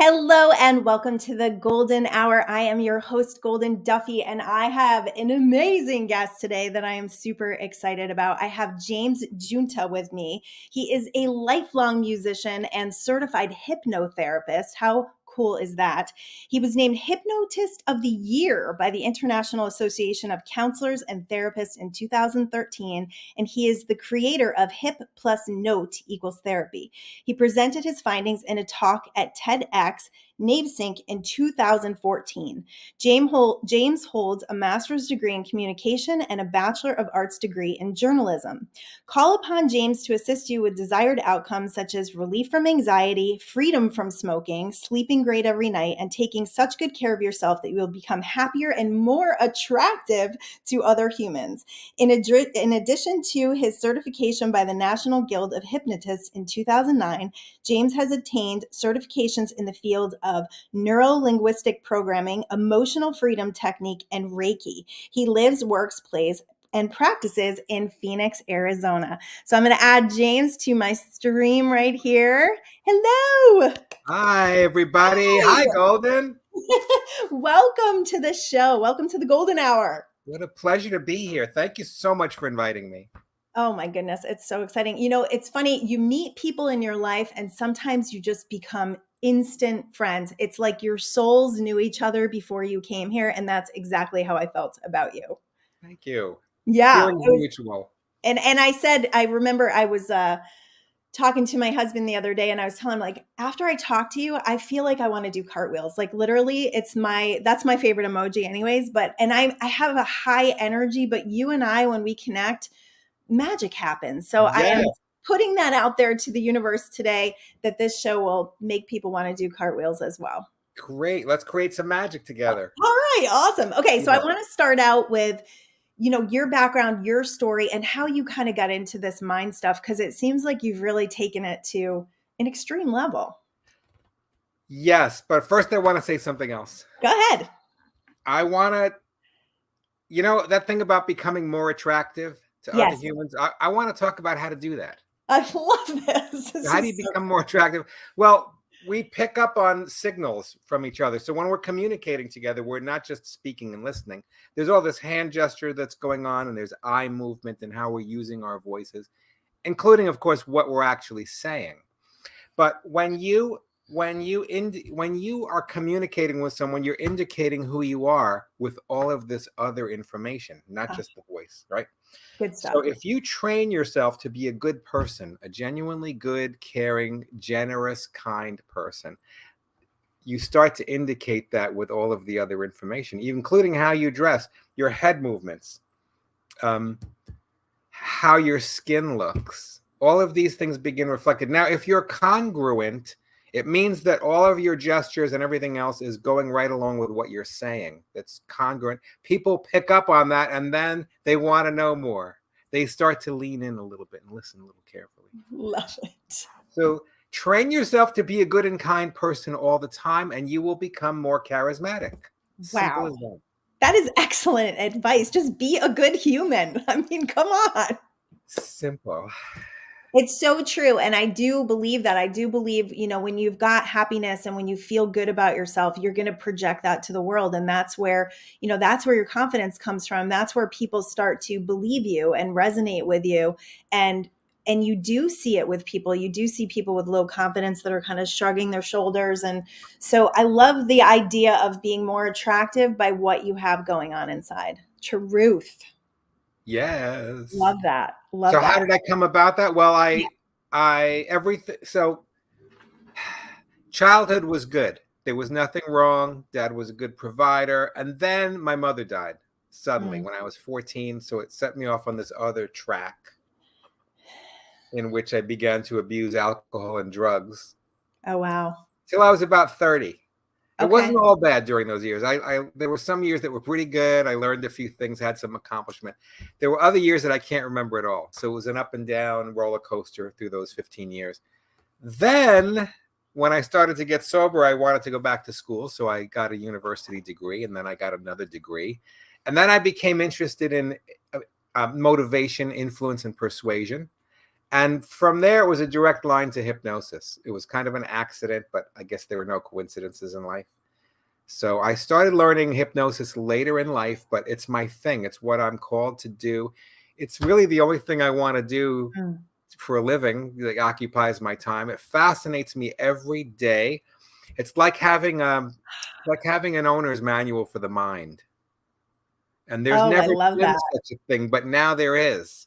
Hello and welcome to the Golden Hour. I am your host, Golden Duffy, and I have an amazing guest today that I am super excited about. I have James Guinta with me. He is a lifelong musician and certified hypnotherapist. How cool is that? He was named Hypnotist of the Year by the International Association of Counselors and Therapists in 2013, and he is the creator of Hip plus Note equals therapy. He presented his findings in a talk at TEDx Navesink in 2014. James holds a master's degree in communication and a Bachelor of Arts degree in journalism. Call upon James to assist you with desired outcomes such as relief from anxiety, freedom from smoking, sleeping great every night, and taking such good care of yourself that you will become happier and more attractive to other humans. In addition to his certification by the National Guild of Hypnotists in 2009, James has obtained certifications in the field of neuro-linguistic programming, emotional freedom technique, and Reiki. He lives, works, plays, and practices in Phoenix, Arizona. So I'm going to add James to my stream right here. Hello. Hi, everybody. Hi, Golden. Welcome to the show. Welcome to the Golden Hour. What a pleasure to be here. Thank you so much for inviting me. Oh my goodness, it's so exciting. You know, it's funny, you meet people in your life and sometimes you just become instant friends. It's like your souls knew each other before you came here, and that's exactly how I felt about you. Thank you. Yeah. Feelings mutual. And I remember I was talking to my husband the other day and I was telling him, like, after I talk to you, I feel like I want to do cartwheels. Like literally that's my favorite emoji anyways, I have a high energy, but you and I, when we connect, magic happens. So I am putting that out there to the universe today that this show will make people want to do cartwheels as well. Great. Let's create some magic together. All right. Awesome. Okay. So I want to start out with, your background, your story, and how you kind of got into this mind stuff, because it seems like you've really taken it to an extreme level. Yes. But first, I want to say something else. Go ahead. I want to, that thing about becoming more attractive to other humans. I want to talk about how to do that. I love this. How do you become more attractive? Well, we pick up on signals from each other. So when we're communicating together, we're not just speaking and listening. There's all this hand gesture that's going on, and there's eye movement and how we're using our voices, including, of course, what we're actually saying. But when you are communicating with someone, you're indicating who you are with all of this other information, not just the voice, right? Good stuff. So if you train yourself to be a good person, a genuinely good, caring, generous, kind person, you start to indicate that with all of the other information, including how you dress, your head movements, how your skin looks. All of these things begin reflected. Now, if you're congruent, it means that all of your gestures and everything else is going right along with what you're saying. That's congruent. People pick up on that, and then they want to know more. They start to lean in a little bit and listen a little carefully. Love it. So train yourself to be a good and kind person all the time, and you will become more charismatic. Wow. That is excellent advice. Just be a good human. I mean, come on. Simple. It's so true. And I do believe that. I do believe, when you've got happiness and when you feel good about yourself, you're going to project that to the world. And that's where, that's where your confidence comes from. That's where people start to believe you and resonate with you. And you do see it with people. You do see people with low confidence that are kind of shrugging their shoulders. And so I love the idea of being more attractive by what you have going on inside. Truth. Yes. Love that. So how did I come about that? Well, so childhood was good. There was nothing wrong. Dad was a good provider. And then my mother died suddenly when I was 14. So it set me off on this other track in which I began to abuse alcohol and drugs. Oh, wow. Till I was about 30. It wasn't all bad during those years. There were some years that were pretty good. I learned a few things, had some accomplishment. There were other years that I can't remember at all. So it was an up and down roller coaster through those 15 years. Then when I started to get sober, I wanted to go back to school. So I got a university degree, and then I got another degree. And then I became interested in motivation, influence, and persuasion. And from there, it was a direct line to hypnosis. It was kind of an accident, but I guess there were no coincidences in life. So I started learning hypnosis later in life, but it's my thing. It's what I'm called to do. It's really the only thing I want to do Mm. for a living that occupies my time. It fascinates me every day. It's like having an owner's manual for the mind. And there's Oh, I never love been that. such a thing, but now there is.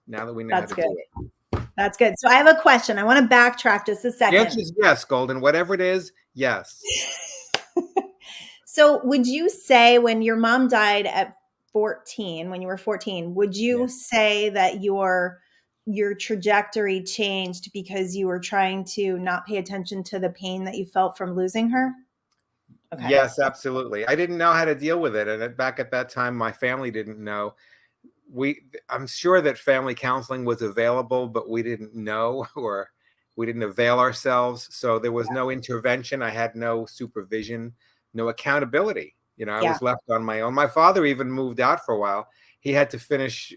Now that we know how That's to good. do it. That's good. So I have a question. I want to backtrack just a The answer second. is yes, Golden. Whatever it is, yes. So would you say when your mom died at 14, when you were 14, would Yeah. you say that your trajectory changed because you were trying to not pay attention to the pain that you felt from losing her? Okay. Yes, absolutely. I didn't know how to deal with it. And back at that time, my family didn't know. I'm sure that family counseling was available, but we didn't know, or we didn't avail ourselves. So there was no intervention. I had no supervision, no accountability. I Yeah. was left on my own. My father even moved out for a while. He had to finish.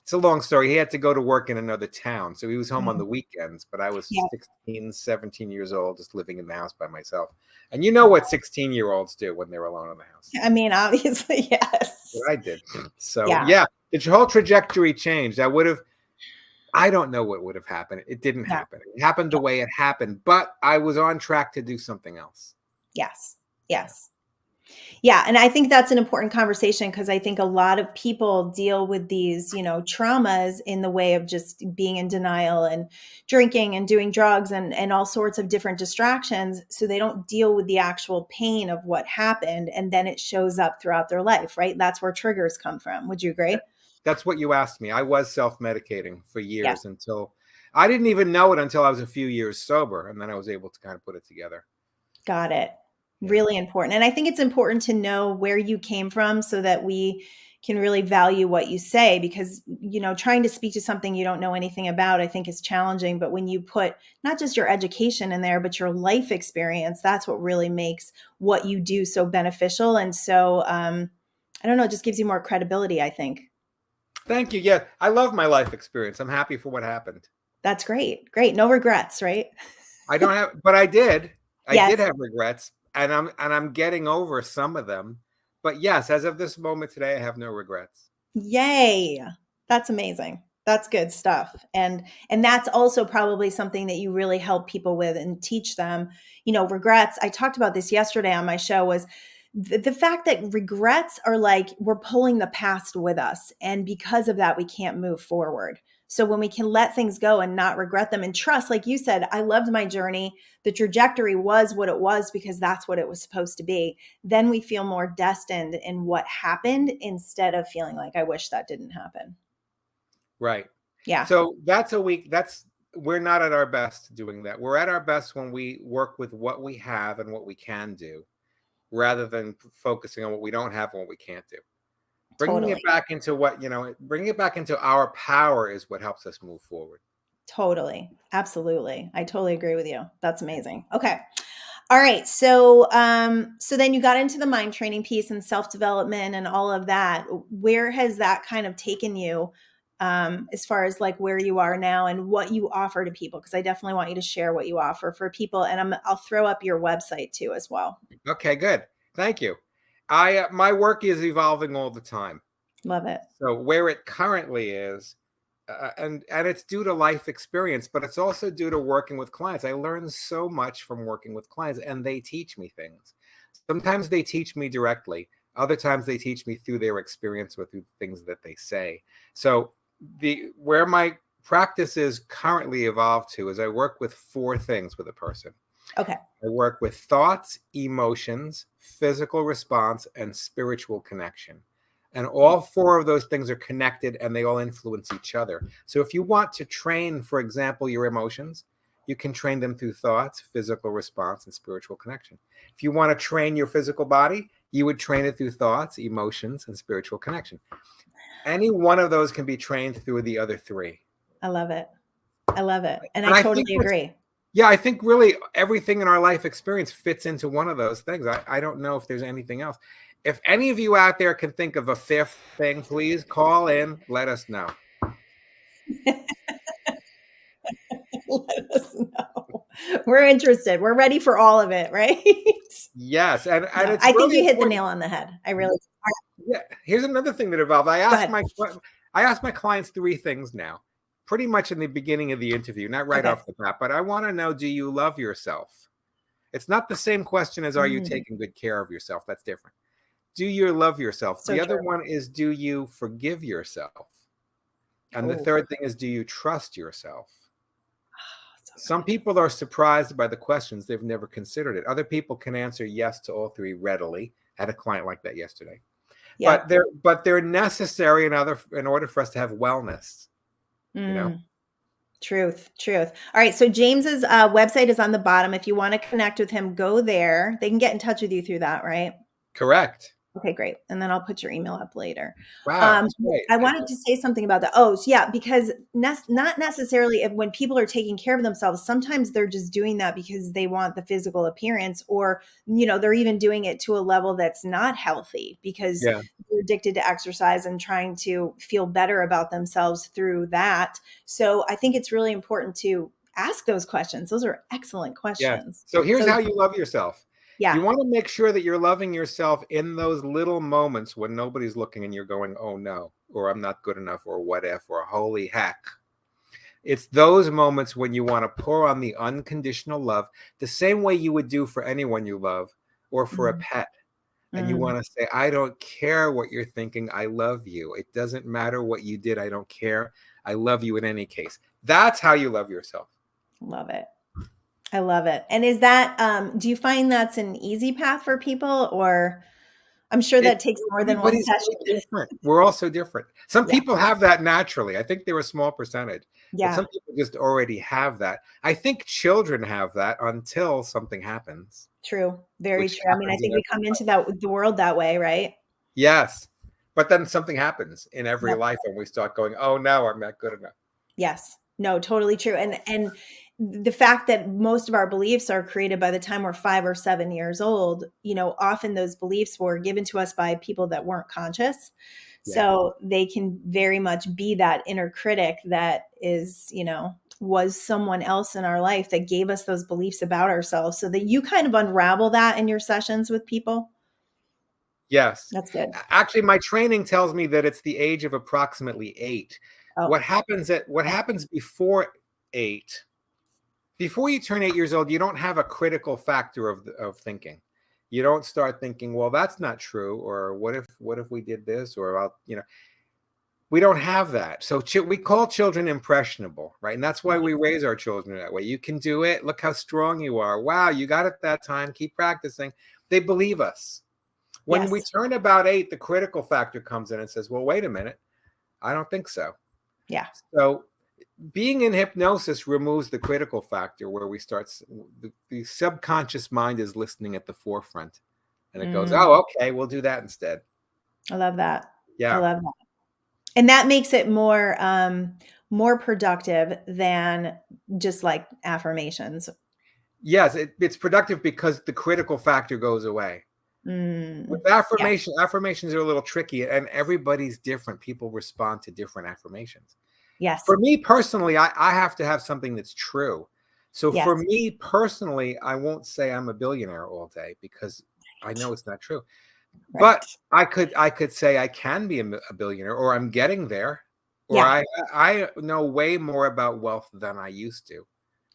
It's a long story. He had to go to work in another town. So he was home on Mm. the weekends, but I was Yeah. 16, 17 years old, just living in the house by myself. And you know what 16-year-olds do when they're alone in the house. I mean, obviously, yes. What I did. So Yeah. yeah, the whole trajectory changed. I don't know what would have happened. It didn't Yeah. happen. It happened the way it happened, but I was on track to do something else. Yes. Yes. Yeah, and I think that's an important conversation because I think a lot of people deal with these, traumas in the way of just being in denial and drinking and doing drugs and all sorts of different distractions. So they don't deal with the actual pain of what happened, and then it shows up throughout their life, right? That's where triggers come from. Would you agree? That's what you asked me. I was self-medicating for Yeah, years until I didn't even know it until I was a few years sober, and then I was able to kind of put it together. got it. Yeah. Really important. And I think it's important to know where you came from so that we can really value what you say because, trying to speak to something you don't know anything about, I think is challenging. But when you put not just your education in there, but your life experience, that's what really makes what you do so beneficial. And so, I don't know, it just gives you more credibility, I think. Thank you. Yeah, I love my life experience. I'm happy for what happened. That's great. Great. No regrets, right? I don't have, but I did. I Yes. did have regrets, and I'm getting over some of them. But yes, as of this moment today, I have no regrets. Yay. That's amazing. That's good stuff. And that's also probably something that you really help people with and teach them, regrets. I talked about this yesterday on my show was the fact that regrets are like we're pulling the past with us and because of that we can't move forward. So when we can let things go and not regret them and trust, like you said, I loved my journey. The trajectory was what it was because that's what it was supposed to be. Then we feel more destined in what happened instead of feeling like I wish that didn't happen. Right. Yeah, So we're not at our best doing that. We're at our best when we work with what we have and what we can do, rather than focusing on what we don't have and what we can't do. totally. Bringing it back into our power is what helps us move forward. Totally. Absolutely. I totally agree with you. That's amazing. Okay. All right. So then you got into the mind training piece and self-development and all of that. Where has that kind of taken you as far as like where you are now and what you offer to people? Because I definitely want you to share what you offer for people. And I'll throw up your website too as well. Okay, good. Thank you. I My work is evolving all the time. Love it. So where it currently is, and it's due to life experience, but it's also due to working with clients. I learn so much from working with clients, and they teach me things. Sometimes they teach me directly. Other times they teach me through their experience with the things that they say. So the where my practice is currently evolved to is I work with four things with a person. Okay. I work with thoughts, emotions, physical response, and spiritual connection. And all four of those things are connected and they all influence each other. So if you want to train, for example, your emotions, you can train them through thoughts, physical response, and spiritual connection. If you want to train your physical body, you would train it through thoughts, emotions, and spiritual connection. Any one of those can be trained through the other three. I love it. I love it. And I And I think totally agree. yeah, I think really everything in our life experience fits into one of those things. I don't know if there's anything else. If any of you out there can think of a fifth thing, please call in, let us know. We're interested. We're ready for all of it, right? Yes, and No, it's I think really you hit the important. nail on the head. I really. Yeah, here's another thing that evolved. Go ahead. I ask my clients three things now, pretty much in the beginning of the interview, not right Okay. off the bat, but I want to know, do you love yourself? It's not the same question as, are you taking good care of yourself? That's different. Do you love yourself? So The other true. one is, do you forgive yourself? And the Oh, third thing is, do you trust yourself? so Some good. people are surprised by the questions. They've never considered it. Other people can answer yes to all three readily. I had a client like that yesterday. Yeah. But they're necessary in order for us to have wellness, you know? Truth. All right. So James's website is on the bottom. If you want to connect with him, go there. They can get in touch with you through that, right? Correct. Okay, great. And then I'll put your email up later. Wow, that's great. I wanted to say something about that. Oh, so yeah, because not necessarily when people are taking care of themselves, sometimes they're just doing that because they want the physical appearance, or, they're even doing it to a level that's not healthy because Yeah. they're addicted to exercise and trying to feel better about themselves through that. So I think it's really important to ask those questions. Those are excellent Yeah. questions. So here's So how you love yourself. You yeah, want to make sure that you're loving yourself in those little moments when nobody's looking and you're going, oh no, or I'm not good enough, or what if, or holy heck. It's those moments when you want to pour on the unconditional love, the same way you would do for anyone you love or for a Mm, pet. And you mm, want to say, I don't care what you're thinking. I love you. It doesn't matter what you did. I don't care. I love you in any case. That's how you love yourself. love it. I love it. And is that, do you find that's an easy path for people, or I'm sure It, that takes more than one everybody's so session? different. We're all so different. Some Yeah. people have that naturally. I think they're a small percentage, but Yeah. some people just already have that. I think children have that until something happens, True. Very which true. I mean, I happens in think we every come into life. the world that way, right? Yes. But then something happens in every Yep. life and we start going, oh no, I'm not good enough. Yes. No, totally true. And the fact that most of our beliefs are created by the time we're 5 or 7 years old, often those beliefs were given to us by people that weren't conscious. Yeah. So they can very much be that inner critic that is, was someone else in our life that gave us those beliefs about ourselves, so that you kind of unravel that in your sessions with people. Yes. That's good. Actually, my training tells me that it's the age of approximately 8. Oh, What happens before 8? Before you turn 8 years old, you don't have a critical factor of thinking. You don't start thinking, well, that's not true, or what if we did this, or we don't have that. So we call children impressionable, right? And that's why we raise our children that way. You can do it. Look how strong you are. Wow, you got it that time. Keep practicing. They believe us. When we yes. turn about 8, the critical factor comes in and says, well, wait a minute. I don't think so. Yeah. So being in hypnosis removes the critical factor, where the subconscious mind is listening at the forefront, and it goes, Mm, oh, okay, we'll do that instead. I love that. I Yeah. love that. And that makes it more productive than just like affirmations. Yes, it's productive because the critical factor goes away. With Yeah. affirmations are a little tricky, and everybody's different. People respond to different affirmations. Yes. For me personally, I have to have something that's true. So for Yes. me personally, I won't say I'm a billionaire all day because I know it's not true. But Right. I could say I can be a billionaire, or I'm getting there, or Yeah. I know way more about wealth than I used to.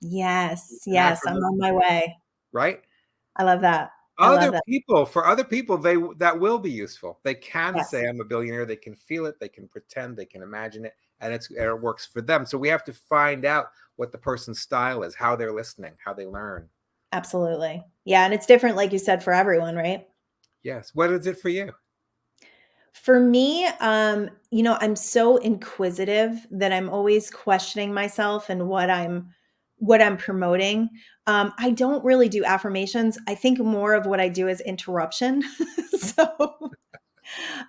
Yes. An Yes. I'm on affirmation, my way. right? I love that. I love that. For other people, that will be useful. They can Yes. say I'm a billionaire. They can feel it. They can pretend. They can imagine it, and it works for them. So we have to find out what the person's style is, how they're listening, how they learn. Absolutely. Yeah. And it's different, like you said, for everyone, right? Yes. What is it for you? For me, I'm so inquisitive that I'm always questioning myself and what I'm promoting. I don't really do affirmations. I think more of what I do is interruption. So,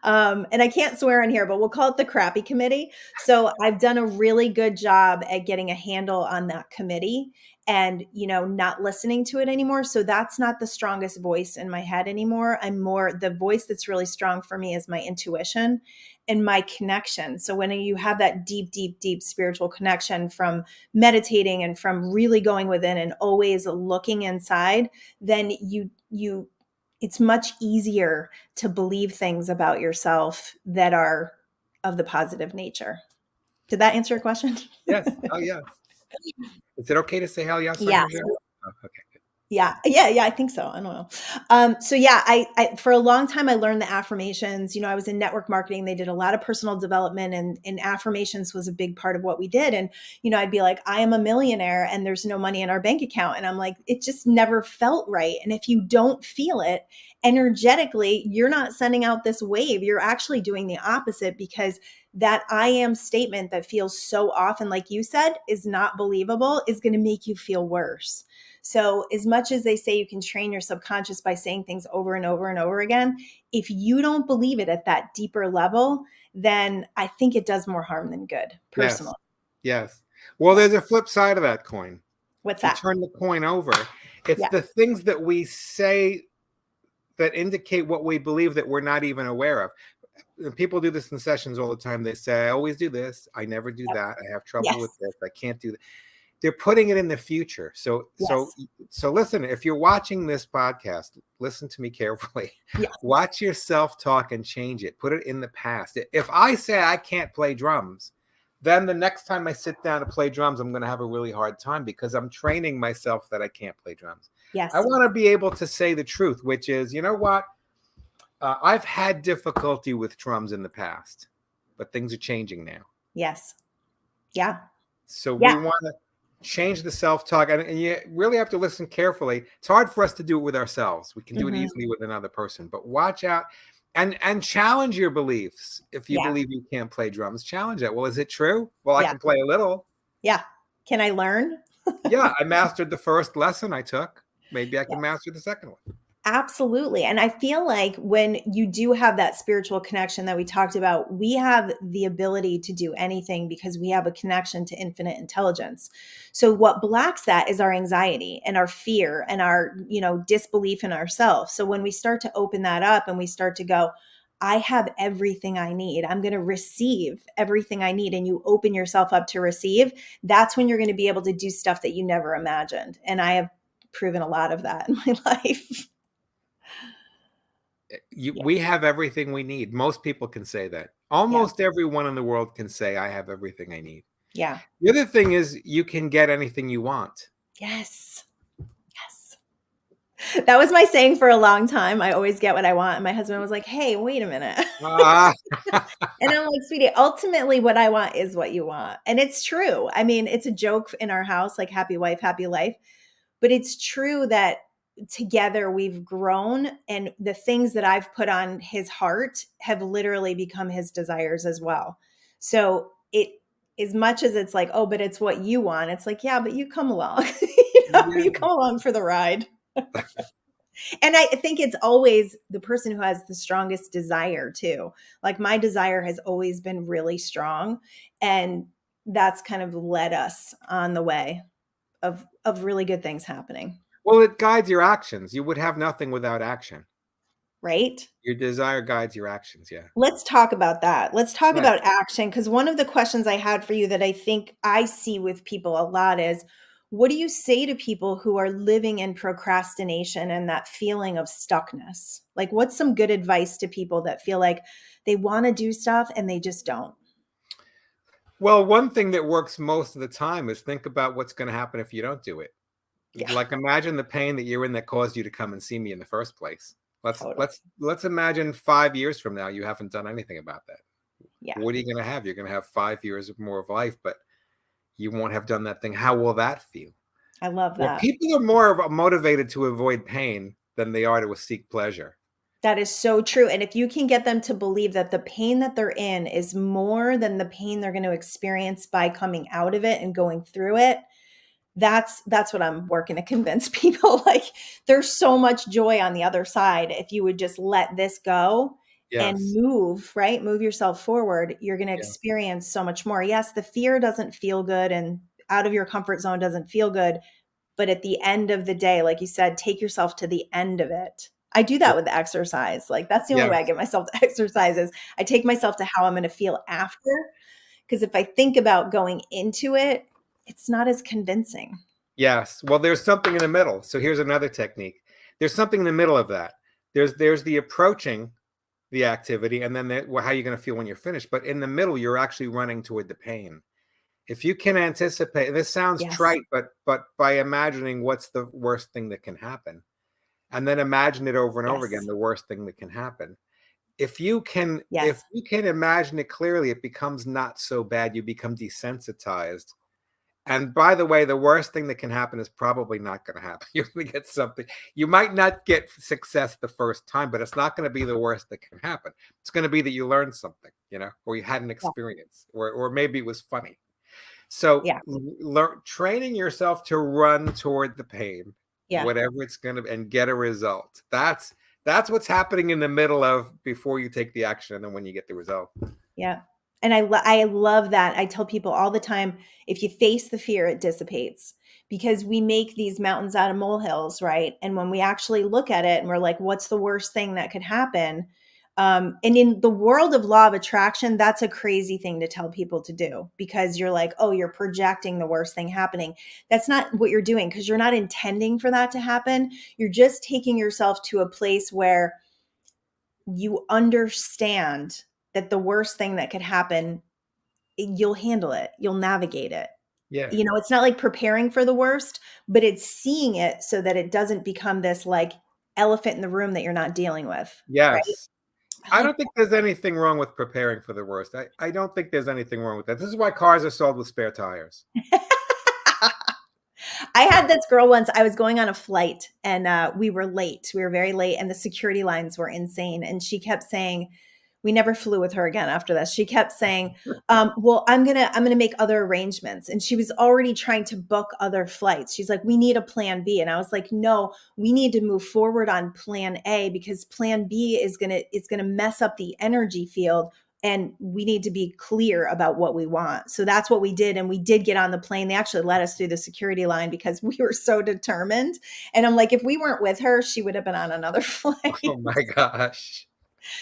and I can't swear on here, but we'll call it the crappy committee. So I've done a really good job at getting a handle on that committee. and, not listening to it anymore. So that's not the strongest voice in my head anymore. The voice that's really strong for me is my intuition and my connection. So when you have that deep, deep, deep spiritual connection from meditating and from really going within and always looking inside, then it's much easier to believe things about yourself that are of the positive nature. Did that answer your question? Yes. Oh, yes. Is it okay to say hell yes on Yeah. your show? Oh, okay. Yeah. I think so. I don't know. So yeah, I for a long time I learned the affirmations. I was in network marketing. They did a lot of personal development, and affirmations was a big part of what we did. And I'd be like, I am a millionaire, and there's no money in our bank account, and I'm like, it just never felt right. And if you don't feel it energetically, you're not sending out this wave. You're actually doing the opposite, because that I am statement that feels so often, like you said, is not believable, is going to make you feel worse. So as much as they say you can train your subconscious by saying things over and over and over again, if you don't believe it at that deeper level, then I think it does more harm than good, personally. Yes. Well, there's a flip side of that coin. What's You that? turn the coin over. It's the things that we say that indicate what we believe that we're not even aware of. People do this in sessions all the time. They say, I always do this. I never do that. I have trouble with this. I can't do that. They're putting it in the future. So listen, if you're watching this podcast, listen to me carefully. Yes. Watch yourself talk and change it. Put it in the past. If I say I can't play drums, then the next time I sit down to play drums, I'm going to have a really hard time, because I'm training myself that I can't play drums. Yes. I want to be able to say the truth, which is, you know what? I've had difficulty with drums in the past, but things are changing now. Yes. Yeah. So we want to change the self-talk, and you really have to listen carefully. It's hard for us to do it with ourselves. We can do it easily with another person, but watch out and challenge your beliefs. If you believe you can't play drums, challenge it. Well, is it true? Well, I can play a little. Yeah. Can I learn? Yeah, I mastered the first lesson I took. Maybe I can master the second one. Absolutely. And I feel like when you do have that spiritual connection that we talked about, we have the ability to do anything because we have a connection to infinite intelligence. So what blocks that is our anxiety and our fear and our, disbelief in ourselves. So when we start to open that up and we start to go, I have everything I need, I'm going to receive everything I need, and you open yourself up to receive, that's when you're going to be able to do stuff that you never imagined. And I have proven a lot of that in my life. We have everything we need. Most people can say that. Almost everyone in the world can say, I have everything I need. Yeah. The other thing is, you can get anything you want. Yes. That was my saying for a long time. I always get what I want. And my husband was like, hey, wait a minute. And I'm like, sweetie, ultimately what I want is what you want. And it's true. I mean, it's a joke in our house, like happy wife, happy life. But it's true that together we've grown, and the things that I've put on his heart have literally become his desires as well. So as much as it's like, oh, but it's what you want, it's like, yeah, but you come along. You come along for the ride. And I think it's always the person who has the strongest desire too. Like my desire has always been really strong, and that's kind of led us on the way of really good things happening. Well, it guides your actions. You would have nothing without action. Right? Your desire guides your actions. Yeah. Let's talk about that. Let's talk about action, because one of the questions I had for you that I think I see with people a lot is, what do you say to people who are living in procrastination and that feeling of stuckness? Like, what's some good advice to people that feel like they want to do stuff and they just don't? Well, one thing that works most of the time is think about what's going to happen if you don't do it. Yeah. Like, imagine the pain that you're in that caused you to come and see me in the first place. Let's imagine 5 years from now you haven't done anything about that. Yeah. What are you going to have? You're going to have 5 years more of life, but you won't have done that thing. How will that feel? I love that. Well, people are more motivated to avoid pain than they are to seek pleasure. That is so true. And if you can get them to believe that the pain that they're in is more than the pain they're going to experience by coming out of it and going through it, that's what I'm working to convince people. Like, there's so much joy on the other side. If you would just let this go and move yourself forward, you're going to experience so much more. Yes, the fear doesn't feel good, and out of your comfort zone doesn't feel good, But at the end of the day, like you said, take yourself to the end of it. I do that with exercise. Like that's the only way I Yes. get myself to exercise is I take myself to how I'm going to feel after. Because if I think about going into it, it's not as convincing. Yes. Well, there's something in the middle. So here's another technique. There's something in the middle of that. There's the approaching the activity, and then how you're going to feel when you're finished. But in the middle, you're actually running toward the pain. If you can anticipate, this sounds Yes. trite, but by imagining what's the worst thing that can happen, and then imagine it over and over again, Yes. the worst thing that can happen. If you can Yes. imagine it clearly, it becomes not so bad. You become desensitized. And by the way, the worst thing that can happen is probably not going to happen. You're going to get something. You might not get success the first time, but it's not going to be the worst that can happen. It's going to be that you learned something, or you had an Yeah. experience, or maybe it was funny. So Yeah. training yourself to run toward the pain, Yeah. whatever it's going to, and get a result. That's what's happening in the middle of before you take the action and when you get the result. Yeah. And I love that. I tell people all the time, if you face the fear, it dissipates because we make these mountains out of molehills, right? And when we actually look at it and we're like, what's the worst thing that could happen? And in the world of law of attraction, that's a crazy thing to tell people to do because you're like, oh, you're projecting the worst thing happening. That's not what you're doing because you're not intending for that to happen. You're just taking yourself to a place where you understand that the worst thing that could happen, you'll handle it, you'll navigate it. Yeah. It's not like preparing for the worst, but it's seeing it so that it doesn't become this like elephant in the room that you're not dealing with. Right? Yes. I I like don't think there's anything wrong with preparing for the worst. I don't think there's anything wrong with that. This is why cars are sold with spare tires. I had this girl once, I was going on a flight and we were late. We were very late and the security lines were insane. And she kept saying, we never flew with her again after this. She kept saying, well, I'm gonna make other arrangements. And she was already trying to book other flights. She's like, we need a plan B. And I was like, no, we need to move forward on plan A because plan B is gonna mess up the energy field. And we need to be clear about what we want. So that's what we did. And we did get on the plane. They actually let us through the security line because we were so determined. And I'm like, if we weren't with her, she would have been on another flight. Oh my gosh.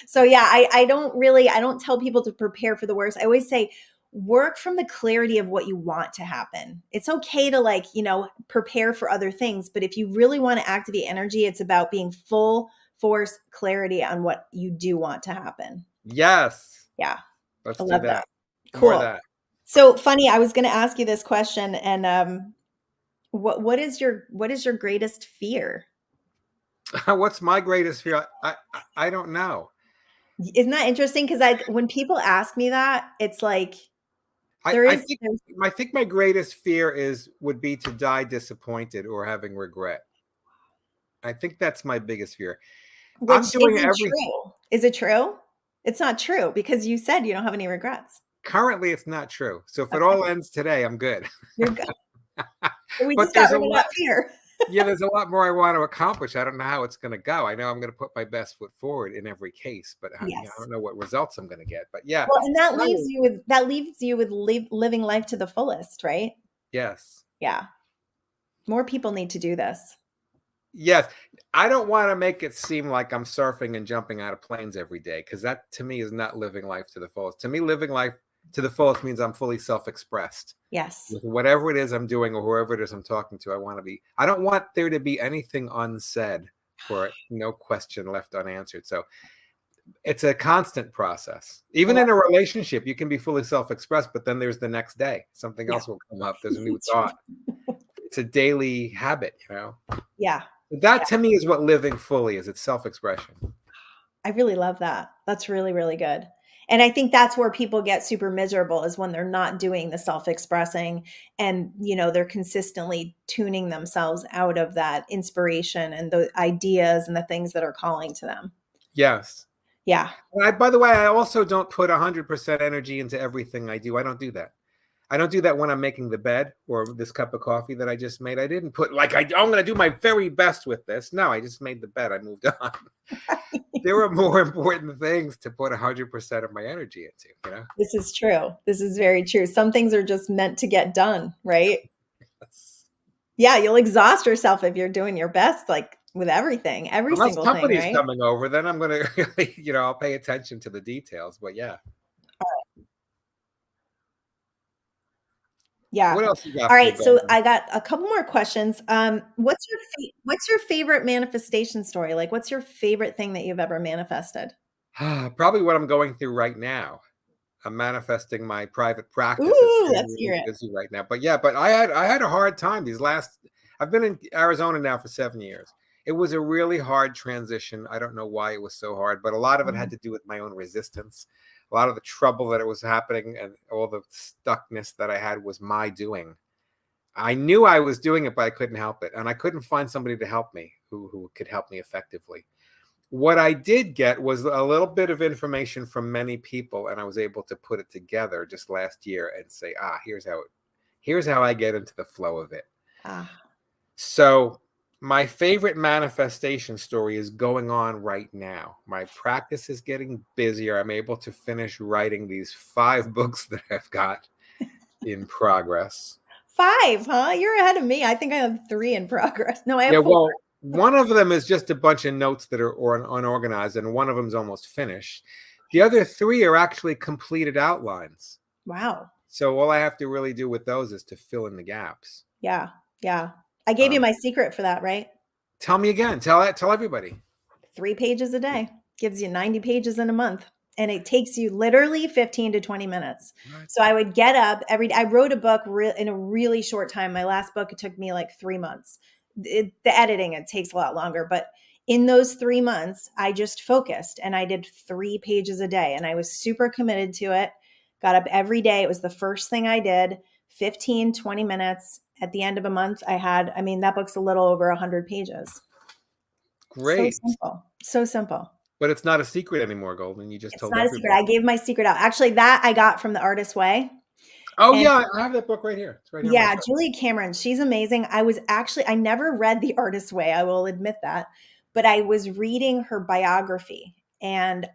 So yeah, I don't tell people to prepare for the worst. I always say, work from the clarity of what you want to happen. It's okay to prepare for other things. But if you really want to activate energy, it's about being full force clarity on what you do want to happen. Yes. Yeah. Let's I do love that. that. More of Cool. that. So funny, I was going to ask you this question, and what is your greatest fear? What's my greatest fear? I don't know. Isn't that interesting? Because when people ask me that, it's like there I is think there's, I think my greatest fear would be to die disappointed or having regret. I think that's my biggest fear. I'm which doing isn't everything. true. Is it true? It's not true because you said you don't have any regrets. Currently, it's not true. So if it Okay, all ends today, I'm good. you're good. So we But just got there's a rid of lot. that fear. Yeah, there's a lot more I want to accomplish. I don't know how it's going to go. I know I'm going to put my best foot forward in every case, but I Yes. don't know what results I'm going to get. But yeah, Well, and that leaves no. you with living life to the fullest, right? Yes, Yeah. More people need to do this. yes. I don't want to make it seem like I'm surfing and jumping out of planes every day because that to me is not living life to the fullest. To me, living life to the fullest means I'm fully self-expressed Yes. with whatever it is I'm doing or whoever it is I'm talking to. I don't want there to be anything unsaid or no question left unanswered. So it's a constant process. I Even love in a relationship, you can be fully self-expressed, but then there's the next day. Something Yeah. else will come up. There's a new It's true. thought. It's a daily habit, Yeah. That to me is what living fully is. It's self-expression. I really love that. That's really, really good. And I think that's where people get super miserable is when they're not doing the self-expressing and, they're consistently tuning themselves out of that inspiration and the ideas and the things that are calling to them. Yes. Yeah. By the way, I also don't put 100% energy into everything I do. I don't do that. I don't do that when I'm making the bed or this cup of coffee that I just made. I didn't put I'm going to do my very best with this. No, I just made the bed. I moved on. There are more important things to put 100% of my energy into, This is true. This is very true. Some things are just meant to get done, right? Yes. Yeah, you'll exhaust yourself if you're doing your best, like with everything, every Unless single thing, company's right? coming over, then I'm gonna really, I'll pay attention to the details. But yeah. Yeah. What else you got All for me, right, so Golden? I got a couple more questions. What's your favorite manifestation story? Like, what's your favorite thing that you've ever manifested? Probably what I'm going through right now. I'm manifesting my private practice. It's Ooh, getting let's hear really it. busy right now. But yeah, but I had a hard time these last. I've been in Arizona now for 7 years. It was a really hard transition. I don't know why it was so hard, but a lot of it had Mhm. to do with my own resistance. A lot of the trouble that it was happening and all the stuckness that I had was my doing. I knew I was doing it, but I couldn't help it, and I couldn't find somebody to help me who could help me effectively. What I did get was a little bit of information from many people, and I was able to put it together just last year and say, here's how I get into the flow of it. Ah, So my favorite manifestation story is going on right now. My practice is getting busier. I'm able to finish writing these 5 books that I've got in progress. 5, huh? You're ahead of me. I think I have 3 in progress. No, I Yeah, have 4. well, one of them is just a bunch of notes that are unorganized, and one of them is almost finished. The other 3 are actually completed outlines. Wow. So all I have to really do with those is to fill in the gaps. Yeah, yeah. I gave you Um, my secret for that, right? tell me again. Tell everybody. 3 pages a day gives you 90 pages in a month, and it takes you literally 15 to 20 minutes. Right. So I would get up every day. I wrote a book in a really short time. My last book, it took me like 3 months. The editing, it takes a lot longer, but in those 3 months, I just focused and I did 3 pages a day and I was super committed to it. Got up every day. It was the first thing I did, 15, 20 minutes. At the end of a month, I mean, that book's a little over 100 pages. So Great. simple. So simple. But it's not a secret anymore, Golden. You just It's told not a secret. everybody. I gave my secret out. Actually, that I got from The Artist's Way. Oh And yeah, I have that book right here. It's right here on my yeah, shelf. Julia Cameron, she's amazing. I never read The Artist's Way, I will admit that, but I was reading her biography and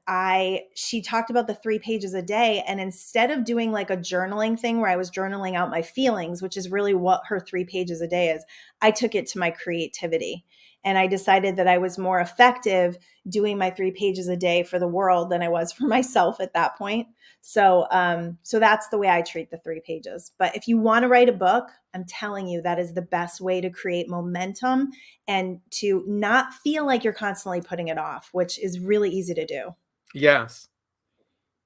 she talked about the 3 pages a day. And instead of doing like a journaling thing where I was journaling out my feelings, which is really what her 3 pages a day is, I took it to my creativity. And I decided that I was more effective doing my 3 pages a day for the world than I was for myself at that point. So that's the way I treat the 3 pages. But if you want to write a book, I'm telling you that is the best way to create momentum and to not feel like you're constantly putting it off, which is really easy to do. Yes.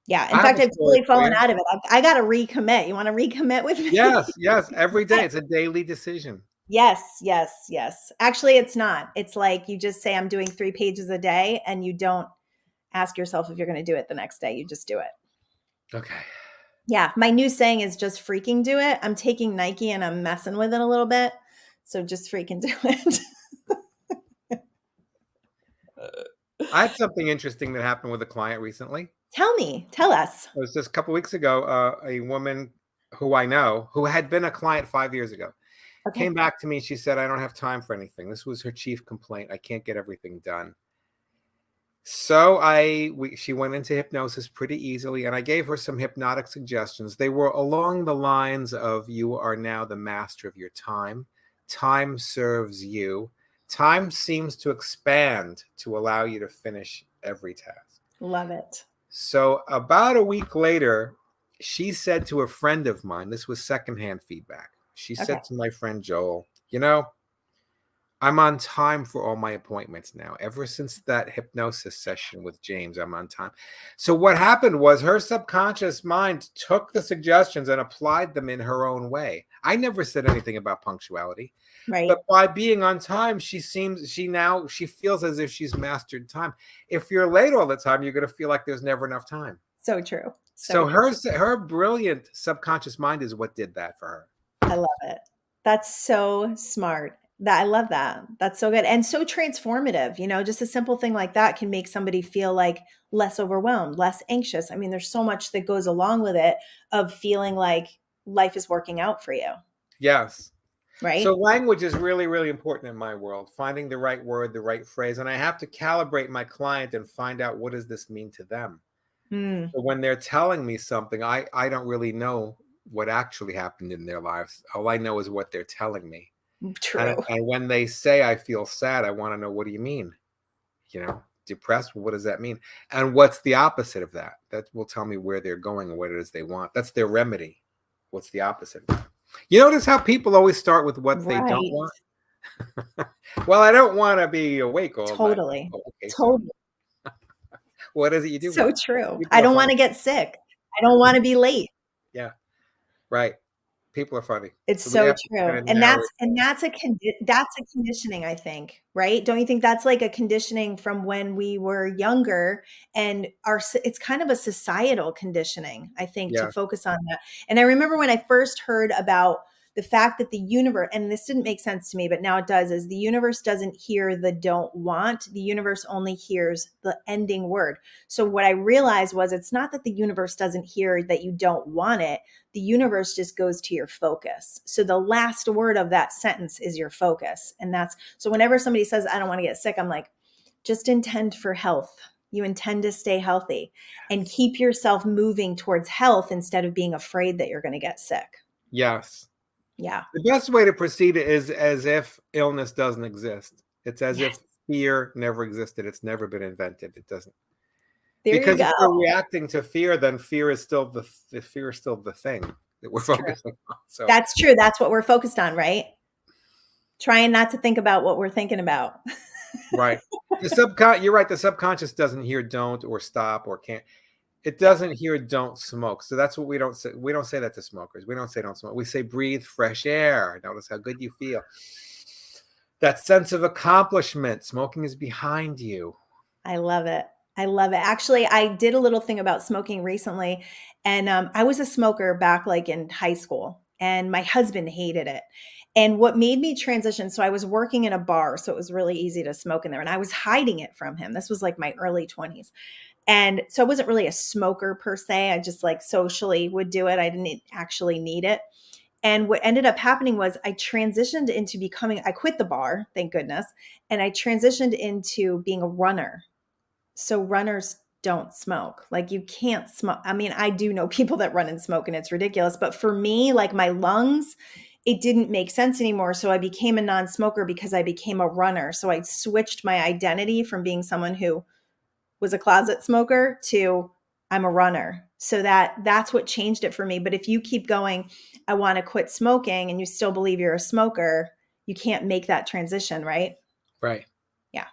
Yeah. In I have fact, a I've story totally for fallen you. out of it. I got to recommit. You want to recommit with me? Yes, yes. Every day. It's a daily decision. Yes, yes, yes. Actually, it's not. It's like you just say, I'm doing 3 pages a day, and you don't ask yourself if you're going to do it the next day. You just do it. Okay. Yeah, my new saying is just freaking do it. I'm taking Nike and I'm messing with it a little bit. So just freaking do it. I had something interesting that happened with a client recently. Tell us. It was just a couple weeks ago. A woman who I know, who had been a client 5 years ago, came Okay. back to me. She said, I don't have time for anything. This was her chief complaint. I can't get everything done. So she went into hypnosis pretty easily, and I gave her some hypnotic suggestions. They were along the lines of, you are now the master of your time. Time serves you. Time seems to expand to allow you to finish every task. Love it. So about a week later, she said to a friend of mine, this was secondhand feedback. She Okay. said to my friend Joel, I'm on time for all my appointments now. Ever since that hypnosis session with James, I'm on time. So what happened was her subconscious mind took the suggestions and applied them in her own way. I never said anything about punctuality, Right. but by being on time, she feels as if she's mastered time. If you're late all the time, you're going to feel like there's never enough time. So true. So So true. her brilliant subconscious mind is what did that for her. I love it. That's so smart. I love that. That's so good and so transformative. Just a simple thing like that can make somebody feel like less overwhelmed, less anxious. I mean, there's so much that goes along with it of feeling like life is working out for you, Yes. So right? language is really, really important in my world, finding the right word, the right phrase. And I have to calibrate my client and find out, what does this mean to them? Mm, So when they're telling me something, I don't really know what actually happened in their lives. All I know is what they're telling me. True. And when they say I feel sad, I want to know, what do you mean? Depressed, well, what does that mean? And what's the opposite of that? That will tell me where they're going and what it is they want. That's their remedy. What's the opposite? You notice how people always start with what they don't Right. want? Well, I don't want to be awake all night. Totally. Oh, okay, so Totally. what is it you do So want? true. People I are don't want funny. to get sick. I don't want to be late. Yeah, right. People are funny. It's So we so have to true. kind of And narrow it. that's a conditioning, I think, right? Don't you think that's like a conditioning from when we were younger, and it's kind of a societal conditioning, I think, to Yeah, focus on that. And I remember when I first heard about the fact that the universe, and this didn't make sense to me, but now it does, is the universe doesn't hear the don't want. The universe only hears the ending word. So what I realized was, it's not that the universe doesn't hear that you don't want it. The universe just goes to your focus. So the last word of that sentence is your focus. And so whenever somebody says, I don't want to get sick, I'm like, just intend for health. You intend to stay healthy and keep yourself moving towards health instead of being afraid that you're going to get sick. yes. Yeah. The best way to proceed is as if illness doesn't exist. It's as Yes. if fear never existed. It's never been invented. It doesn't. There you Because if go. we're reacting to fear, then fear is still the thing that we're It's true. focusing on. So That's true. That's what we're focused on, right? Trying not to think about what we're thinking about. right. You're right. The subconscious doesn't hear don't or stop or can't. It Yeah. doesn't hear don't smoke. So that's what we don't say. We don't say that to smokers. We don't say don't smoke. We say breathe fresh air. Notice how good you feel. That sense of accomplishment. Smoking is behind you. I love it. I love it. Actually, I did a little thing about smoking recently, and I was a smoker back like in high school, and my husband hated it. And what made me transition, so I was working in a bar, so it was really easy to smoke in there, and I was hiding it from him. This was like my early 20s. And so I wasn't really a smoker per se. I just like socially would do it. I didn't actually need it. And what ended up happening was I transitioned into I quit the bar, thank goodness, and I transitioned into being a runner. So runners don't smoke. Like you can't smoke. I mean, I do know people that run and smoke and it's ridiculous, but for me, like my lungs, it didn't make sense anymore. So I became a non-smoker because I became a runner. So I switched my identity from being someone who was a closet smoker to I'm a runner. So that's what changed it for me. But if you keep going, I want to quit smoking, and you still believe you're a smoker, you can't make that transition, right? Right. Yeah.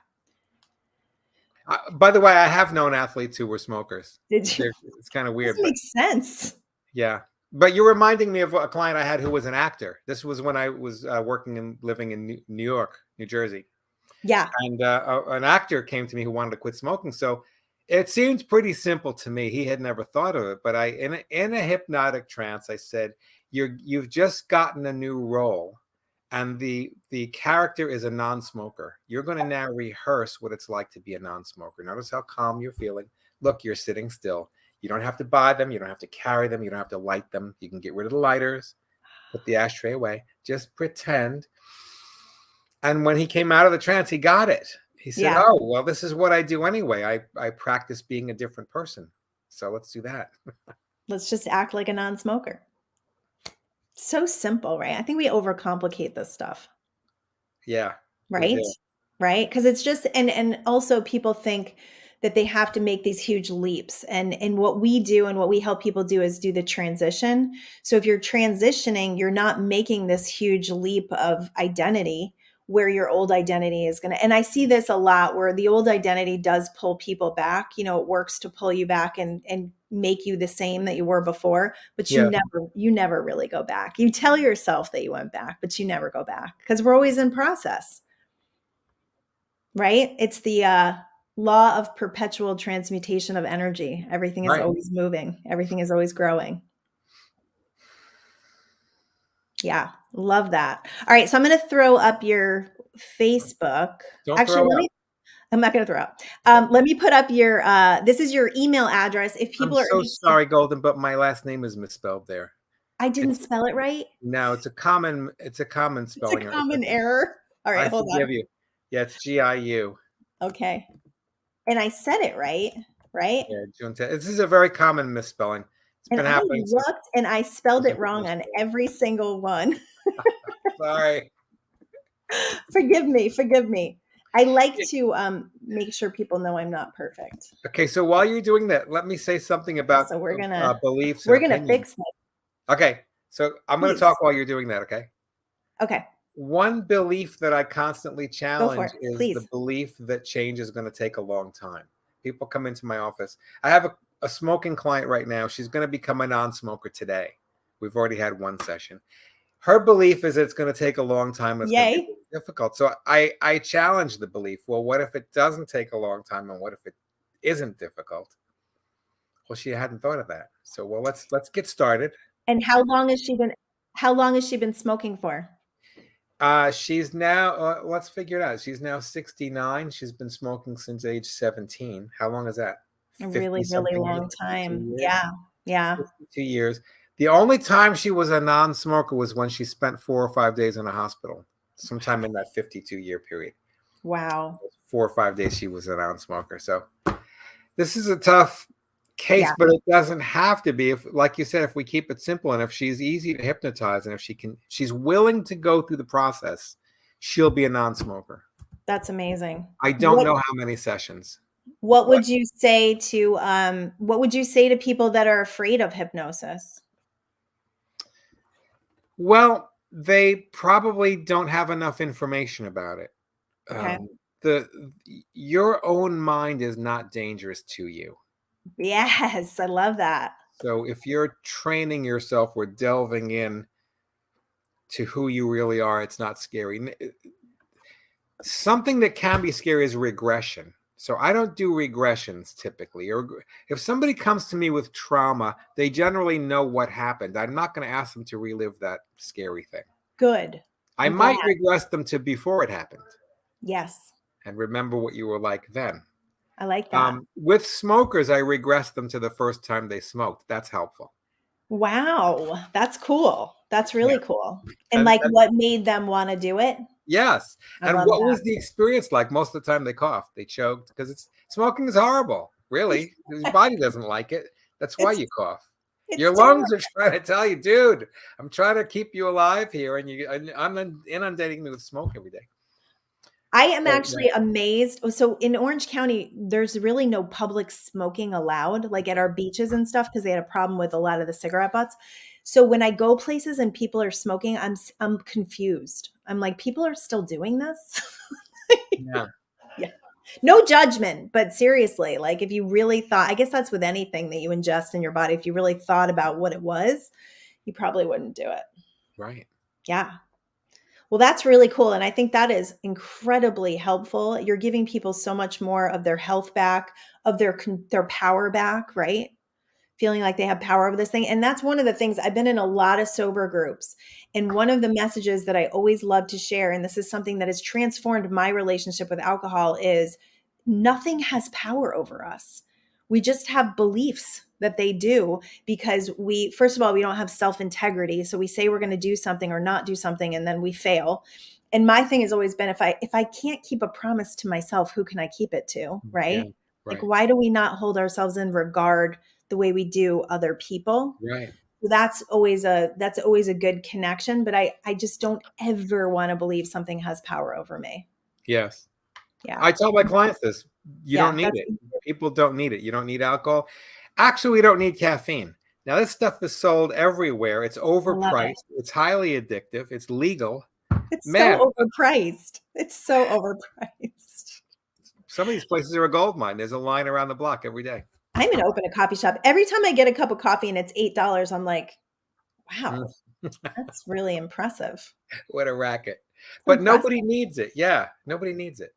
By the way, I have known athletes who were smokers. Did you? It's kind of It weird, doesn't but make sense. yeah. But you're reminding me of a client I had who was an actor. This was when I was working and living in New York, New Jersey. Yeah. And an actor came to me who wanted to quit smoking. So it seemed pretty simple to me. He had never thought of it, but in a hypnotic trance, I said, "You've just gotten a new role, and the character is a non-smoker. You're going to now rehearse what it's like to be a non-smoker. Notice how calm you're feeling. Look, you're sitting still. You don't have to buy them. You don't have to carry them. You don't have to light them. You can get rid of the lighters, put the ashtray away. Just pretend." And when he came out of the trance, he got it. He said, Yeah. "Oh, well, this is what I do anyway. I practice being a different person. So let's do that." Let's just act like a non-smoker. So simple, right? I think we overcomplicate this stuff, Yeah, we right? do. Right? Because it's just, and also people think that they have to make these huge leaps. And what we do and what we help people do is do the transition. So if you're transitioning, you're not making this huge leap of identity where your old identity is going to, and I see this a lot where the old identity does pull people back. You know, it works to pull you back and make you the same that you were before, but Yeah, you never really go back. You tell yourself that you went back, but you never go back because we're always in process, right? It's the law of perpetual transmutation of energy. Everything is right. always moving. Everything is always growing. Yeah, love that. All right, so I'm going to throw up your Facebook. Don't Actually, throw up. I'm not going to throw up. Okay. Let me put up your, this is your email address. If I'm people are so interested, sorry, Golden, but my last name is misspelled there. I didn't It's spell it right. no, it's a common It's a spelling. common error. All right, I hold on. forgive you. Yeah, it's GIU. Okay. And I said it right, right? Yeah, Junta. This is a very common misspelling. It's And been I happening since looked and I spelled I it was wrong in on school. every single one. Sorry. Forgive me. Forgive me. I like to make sure people know I'm not perfect. Okay, so while you're doing that, let me say something about So beliefs and we're gonna opinions. fix it. Okay, so I'm going to Please. talk while you're doing that, okay? Okay. One belief that I constantly Go for challenge it. is the Please. belief that change is going to take a long time. People come into my office. I have a smoking client right now. She's going to become a non-smoker today. We've already had one session. Her belief is that it's going to take a long time and it's going to Yay. be difficult. So I challenge the belief. Well, what if it doesn't take a long time, and what if it isn't difficult? Well, she hadn't thought of that. So well, let's get started. And how long has she been smoking for? She's now, let's figure it out. She's now 69. She's been smoking since age 17. How long is that? A 50 really, really something years, long 52 time. years, Yeah. Yeah. 52 years. The only time she was a non-smoker was when she spent 4 or 5 days in a hospital, sometime in that 52-year period. Wow. 4 or 5 days she was a non-smoker. So this is a tough case, Yeah. but it doesn't have to be. If, like you said, if we keep it simple and if she's easy to hypnotize and if she's willing to go through the process, she'll be a non-smoker. That's amazing. I don't know how many sessions. What would you say to people that are afraid of hypnosis? Well, they probably don't have enough information about it. Okay. Your own mind is not dangerous to you. Yes, I love that. So if you're training yourself or delving in to who you really are, it's not scary. Something that can be scary is regression. So I don't do regressions typically. Or if somebody comes to me with trauma, they generally know what happened. I'm not going to ask them to relive that scary thing. Good. I I'm might glad. regress them to before it happened Yes. and remember what you were like then. I like that. With smokers, I regress them to the first time they smoked. That's helpful. Wow. That's cool. That's really cool. And And what made them want to do it? yes. I And love what that. was the experience like? Most of the time they coughed, they choked because smoking is horrible. Really. Your body doesn't like it. That's why you cough. Your lungs are trying to tell you, dude, I'm trying to keep you alive here, and I'm inundating me with smoke every day. I am actually amazed. So in Orange County, there's really no public smoking allowed, like at our beaches and stuff, because they had a problem with a lot of the cigarette butts. So when I go places and people are smoking, I'm confused. I'm like, people are still doing this? Yeah. Yeah. No judgment, but seriously, like if you really thought, I guess that's with anything that you ingest in your body. If you really thought about what it was, you probably wouldn't do it. Right. Yeah. Well, that's really cool. And I think that is incredibly helpful. You're giving people so much more of their health back, of their power back, right? Feeling like they have power over this thing. And that's one of the things. I've been in a lot of sober groups. And one of the messages that I always love to share, and this is something that has transformed my relationship with alcohol, is nothing has power over us. We just have beliefs that they do because first of all, we don't have self-integrity. So we say we're going to do something or not do something, and then we fail. And my thing has always been, if I can't keep a promise to myself, who can I keep it to? Right? Yeah, right. Like, why do we not hold ourselves in regard the way we do other people? Right. So that's always a good connection. But I just don't ever want to believe something has power over me. Yes. Yeah. I tell my clients this. You don't need it. People don't need it. You don't need alcohol. Actually, we don't need caffeine. Now, this stuff is sold everywhere. It's overpriced. It's highly addictive. It's legal. It's so overpriced. It's so overpriced. Some of these places are a gold mine. There's a line around the block every day. I'm going to open a coffee shop. Every time I get a cup of coffee and it's $8, I'm like, wow, that's really impressive. What a racket. But nobody needs it. Yeah, nobody needs it.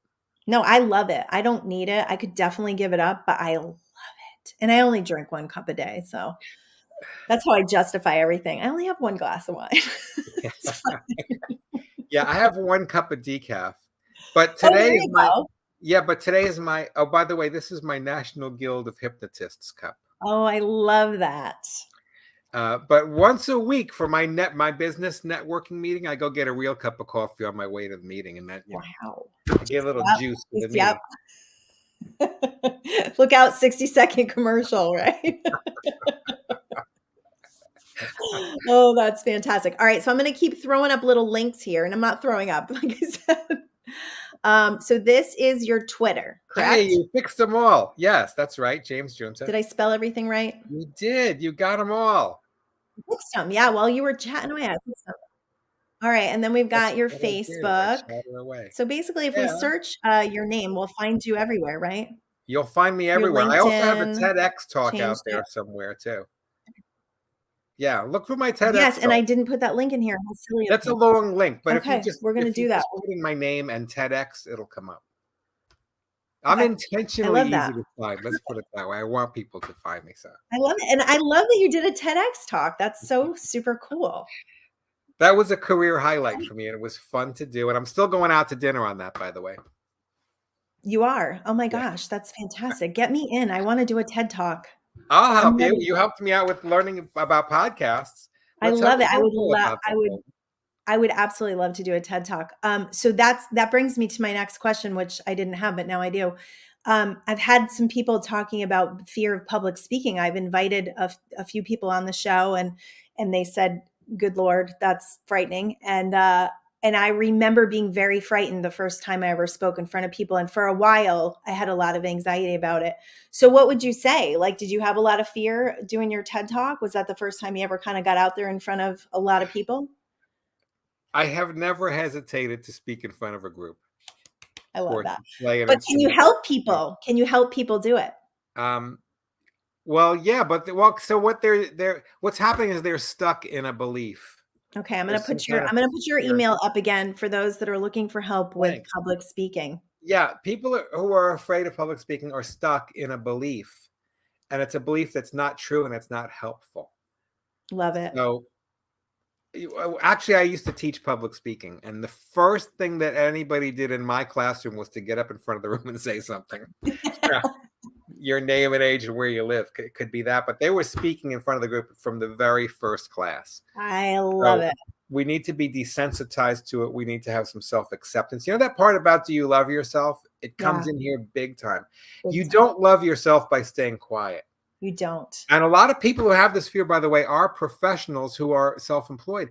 No, I love it. I don't need it. I could definitely give it up, but I love it. And I only drink 1 cup a day. So that's how I justify everything. I only have 1 glass of wine. Yeah, I have 1 cup of decaf. But today today is my, oh, by the way, this is my National Guild of Hypnotists cup. Oh, I love that. But once a week for my business networking meeting, I go get a real cup of coffee on my way to the meeting, and that I get a little juice to the meeting. Look out, 60-second commercial, right? Oh, that's fantastic. All right, so I'm going to keep throwing up little links here, and I'm not throwing up, like I said. So this is your Twitter, Hey, correct? you fixed them all. Yes, that's right, James Junta. Did I spell everything right? You did. You got them all. Fixed them. Yeah, while you were chatting away, I fixed them. All right, and then we've That's got your what I do. I Facebook. chatter away. So basically, if we Yeah. search your name, we'll find you everywhere, right? You'll find me Your everywhere. I also have a LinkedIn, TEDx talk out changed it. there somewhere too. Yeah, look for my Yes, TEDx and I talk. didn't put that link in here. How silly of That's a me. long link, but Okay, we're going to if you do that. just put in my name and TEDx, it'll come up. I'm Okay, I intentionally love easy that. to find. Let's put it that way. I want people to find me. So I love it. And I love that you did a TEDx talk. That's so super cool. that was a career highlight for me, and it was fun to do. And I'm still going out to dinner on that, by the way. You are. Oh my Yeah. gosh, that's fantastic. Get me in. I want to do a TED talk. I'll I'm help you. ready. You helped me out with learning about podcasts. I Let's have love a it. phone call about that. I would absolutely love to do a TED talk. So that brings me to my next question, which I didn't have, but now I do. I've had some people talking about fear of public speaking. I've invited a few people on the show, and they said, "Good Lord, that's frightening." And I remember being very frightened the first time I ever spoke in front of people, and for a while, I had a lot of anxiety about it. So, what would you say? Like, did you have a lot of fear doing your TED talk? Was that the first time you ever kind of got out there in front of a lot of people? I have never hesitated to speak in front of a group I love or that. to play an But can you instrument. help people? Can you help people do it? Um, well, yeah, but so what's happening is they're stuck in a belief. Okay, There's some kind of I'm gonna put your fear. email up again for those that are looking for help with Thanks. public speaking. Yeah, who are afraid of public speaking are stuck in a belief, and it's a belief that's not true and it's not helpful. Love it. So, actually, I used to teach public speaking, and the first thing that anybody did in my classroom was to get up in front of the room and say something. Yeah. Your name and age and where you live could be that, but they were speaking in front of the group from the very first class. I love So it. we need to be desensitized to it. We need to have some self-acceptance. You know that part about do you love yourself? It comes Yeah, in here big time. big You time. don't love yourself by staying quiet. You don't. And a lot of people who have this fear, by the way, are professionals who are self-employed.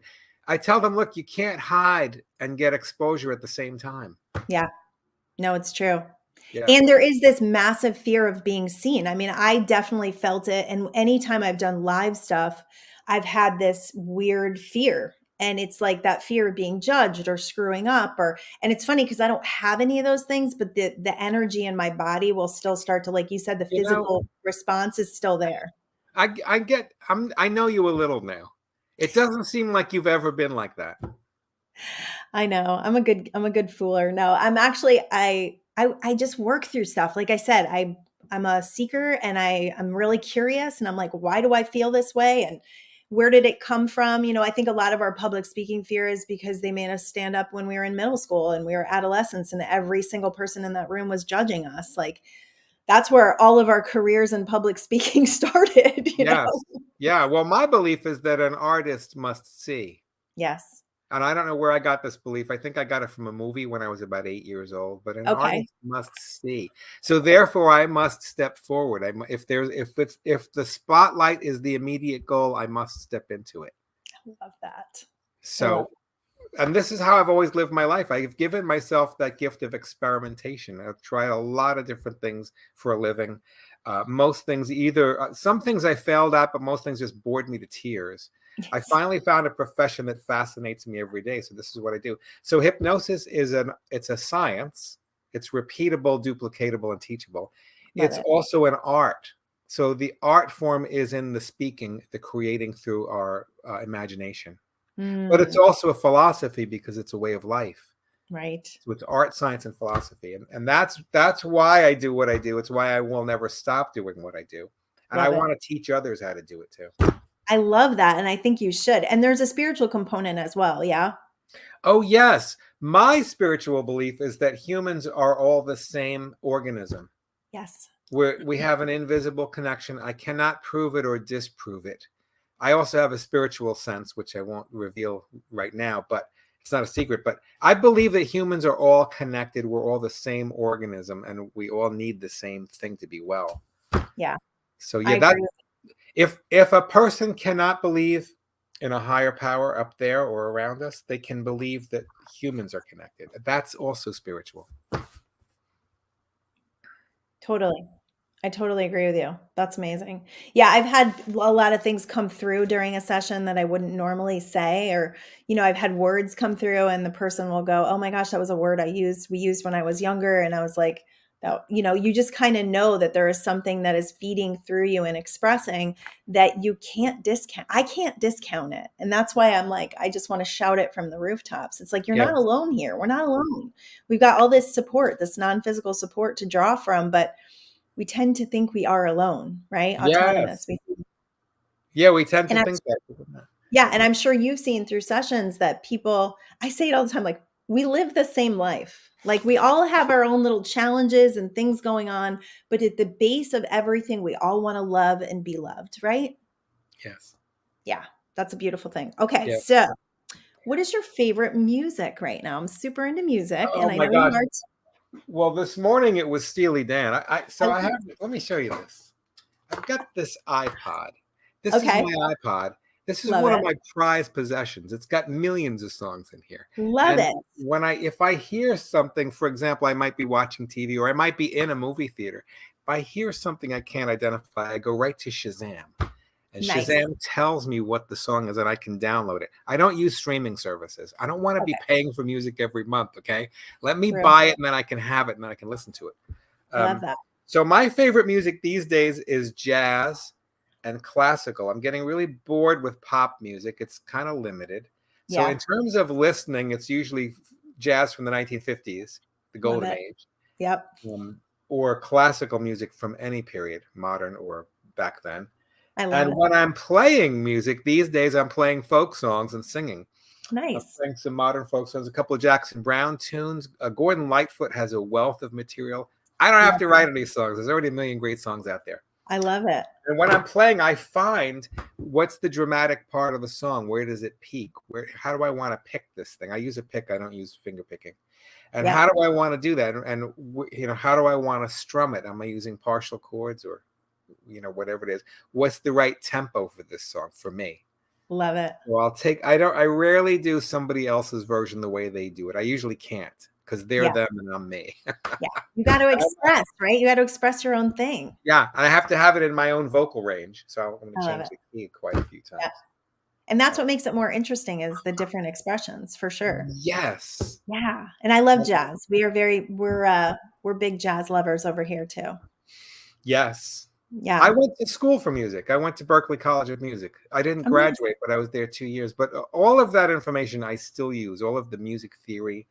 I tell them, look, you can't hide and get exposure at the same time. Yeah. No, it's true. Yeah. And there is this massive fear of being seen. I mean, I definitely felt it. And anytime I've done live stuff, I've had this weird fear. And it's like that fear of being judged or screwing up and it's funny because I don't have any of those things, but the energy in my body will still start to, like you said, the You know, physical response is still there. I know you a little now. It doesn't seem like you've ever been like that. I know. I'm a good fooler. No, I'm actually I just work through stuff. Like I said, I'm a seeker and I'm really curious and I'm like, why do I feel this way? And where did it come from? You know, I think a lot of our public speaking fear is because they made us stand up when we were in middle school and we were adolescents and every single person in that room was judging us. Like that's where all of our careers in public speaking started, you know? Yes. Yeah. Well, my belief is that an artist must see. Yes. And I don't know where I got this belief. I think I got it from a movie when I was about 8 years old. But an Okay. artist must see. So therefore, I must step forward. If the spotlight is the immediate goal, I must step into it. I love that. I love So, and this is how I've always lived my life. I've given myself that gift of experimentation. I've tried a lot of different things for a living. Most things some things I failed at, but most things just bored me to tears. I it. finally found a profession that fascinates me every day. So this is what I do. So hypnosis it's a science. It's repeatable, duplicatable, and teachable. Love It's it. also an art. So the art form is in the speaking, the creating through our imagination. But it's Mm, also a philosophy because it's a way of life. right. So it's art, science, and philosophy. And that's why I do what I do. It's why I will never stop doing what I do. And I Love it. want to teach others how to do it too. I love that, and I think you should. And there's a spiritual component as well, yeah? Oh, yes. My spiritual belief is that humans are all the same organism. Yes. We have an invisible connection. I cannot prove it or disprove it. I also have a spiritual sense, which I won't reveal right now, but it's not a secret. But I believe that humans are all connected. We're all the same organism, and we all need the same thing to be well. Yeah, So I yeah, agree with if a person cannot believe in a higher power up there or around us, they can believe that humans are connected. That's also spiritual. Totally. I totally agree with you. That's amazing. Yeah, I've had a lot of things come through during a session that I wouldn't normally say, or, I've had words come through and the person will go, "Oh my gosh, that was a word we used when I was younger." And I was like, that, you just kind of know that there is something that is feeding through you and expressing that you can't discount. I can't discount it. And that's why I'm like, I just want to shout it from the rooftops. It's like, you're Yeah. not alone here. We're not alone. We've got all this support, this non-physical support to draw from, but we tend to think we are alone, right? Yes. Autonomous. Yeah, we tend to And think that. yeah, and I'm sure you've seen through sessions that people, I say it all the time, like, we live the same life. Like, we all have our own little challenges and things going on, but at the base of everything, we all want to love and be loved, right? Yes. Yeah, that's a beautiful thing. Okay, Yeah. so what is your favorite music right now? I'm super into music, and Oh I my know you gosh. are too. Well, this morning it was Steely Dan. I Okay. have, let me show you this. I've got this iPod. This is Okay, my iPod. This is love one of it. my prized possessions. It's got millions of songs in here. Love And it. if I hear something, for example, I might be watching TV or I might be in a movie theater. If I hear something I can't identify, I go right to Shazam. And Nice. Shazam tells me what the song is and I can download it. I don't use streaming services. I don't want to be Okay. paying for music every month, okay? Let me True. buy it and then I can have it and then I can listen to it. Love that. So my favorite music these days is jazz and classical. I'm getting really bored with pop music. It's kind of limited. So Yeah. in terms of listening, it's usually jazz from the 1950s, the Love golden it. age, Yep. or classical music from any period, modern or back then. I love And it. when I'm playing music these days, I'm playing folk songs and singing. I'm Nice. playing some modern folk songs, a couple of Jackson Brown tunes. Gordon Lightfoot has a wealth of material. I don't have Love to that. write any songs. There's already a million great songs out there. I love it. And when I'm playing, I find what's the dramatic part of the song. Where does it peak? How do I want to pick this thing? I use a pick. I don't use finger picking. And Yep. how do I want to do that? And how do I want to strum it? Am I using partial chords or whatever it is? What's the right tempo for this song for me? Love it. Well, I rarely do somebody else's version the way they do it. I usually can't because they're Yeah. them and I'm me. Yeah. You got to express, right? You got to express your own thing. Yeah. And I have to have it in my own vocal range. So I'm going I to love change it. the key quite a few times. Yeah. And that's what makes it more interesting is the different expressions for sure. Yes. Yeah. And I love jazz. We're big jazz lovers over here too. Yes. Yeah. I went to school for music. I went to Berklee College of Music. I didn't Amazing. graduate, but I was there 2 years. But all of that information I still use, all of the music theory.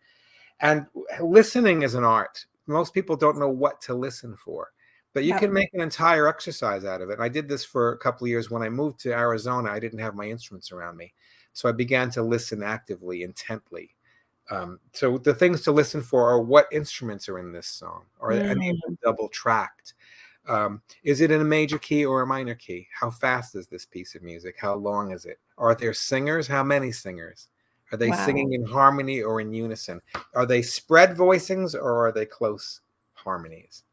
And listening is an art. Most people don't know what to listen for, but you Yep. can make an entire exercise out of it. And I did this for a couple of years. When I moved to Arizona, I didn't have my instruments around me. So I began to listen actively, intently. So the things to listen for are what instruments are in this song? Are any of them double tracked? Is it in a major key or a minor key? How fast is this piece of music? How long is it? Are there singers? How many singers? Are they singing in harmony or in unison? Are they spread voicings or are they close harmonies?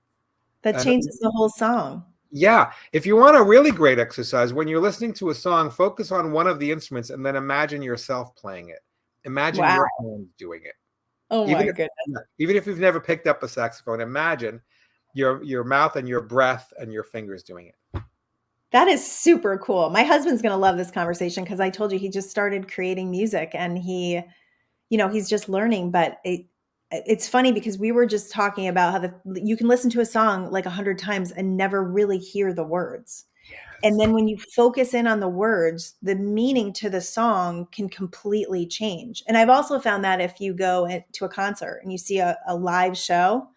That changes the whole song. Yeah. If you want a really great exercise, when you're listening to a song, focus on one of the instruments and then imagine yourself playing it. Imagine your hands doing it. Oh my goodness. Even if you've never picked up a saxophone, imagine your mouth and your breath and your fingers doing it. That is super cool. My husband's going to love this conversation because I told you he just started creating music and he's just learning. But it's funny because we were just talking about how you can listen to a song like 100 times and never really hear the words. Yes. And then when you focus in on the words, the meaning to the song can completely change. And I've also found that if you go to a concert and you see a live show,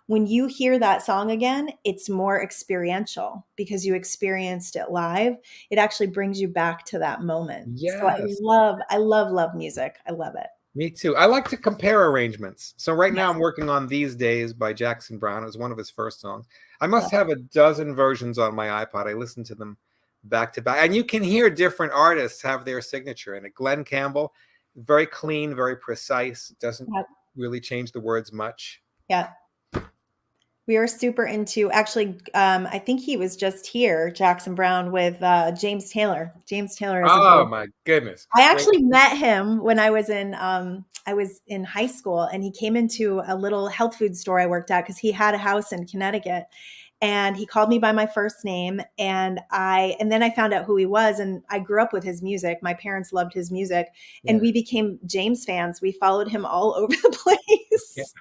when you hear that song again, it's more experiential because you experienced it live. It actually brings you back to that moment. Yes. So I love music. I love it. Me too. I like to compare arrangements. So right now I'm working on These Days by Jackson Brown. It was one of his first songs. I must have a dozen versions on my iPod. I listen to them back to back. And you can hear different artists have their signature in it. Glenn Campbell, very clean, very precise, doesn't really change the words much. Yeah. We are super into, actually, I think he was just here, Jackson Brown, with James Taylor. James Taylor is a Oh great. my goodness. I Great. actually met him when I was in high school, and he came into a little health food store I worked at because he had a house in Connecticut. And he called me by my first name, and then I found out who he was, and I grew up with his music. My parents loved his music, and Yeah. we became James fans. We followed him all over the Yeah. place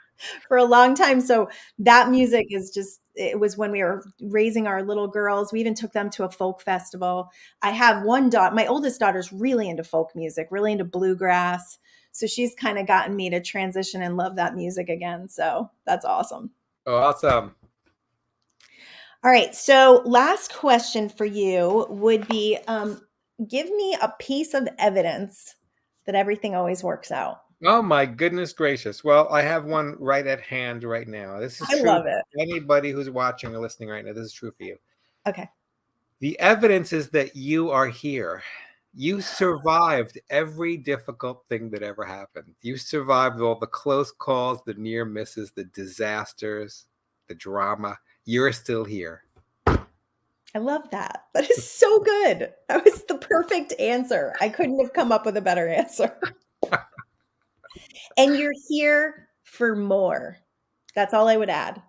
for a long time. So that music is just, it was when we were raising our little girls. We even took them to a folk festival. I have one daughter, my oldest daughter's really into folk music, really into bluegrass. So she's kind of gotten me to transition and love that music again. So that's awesome. Awesome. All right. So last question for you would be, give me a piece of evidence that everything always works out. Oh my goodness gracious. Well, I have one right at hand right now. This is I true love it. for anybody who's watching or listening right now. This is true for you. Okay. The evidence is that you are here. You survived every difficult thing that ever happened. You survived all the close calls, the near misses, the disasters, the drama. You're still here. I love that. That is so good. That was the perfect answer. I couldn't have come up with a better answer. And you're here for more. That's all I would add.